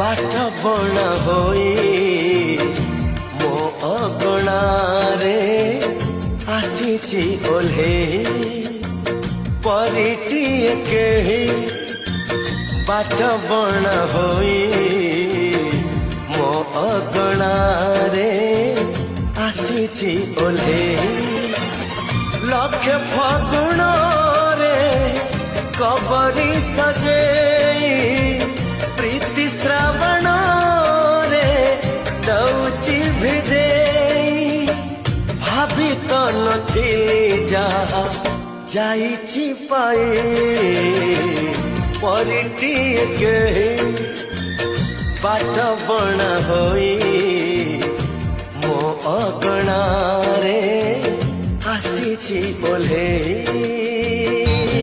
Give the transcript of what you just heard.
बाट बणा होई मो अगणारे आसीछि ओल्हे परिटिए केही बाट बणा होई मो अगणारे आसीछि ओल्हे लक्ष्य फगुण रे कबरी सजेई प्रीति श्रावण रे दौची भिजेई भाभी तो नथिली जहा जाइछि पाई परिटिए केही बाट बणा होई मो अगणारे आसीछि ओल्हे।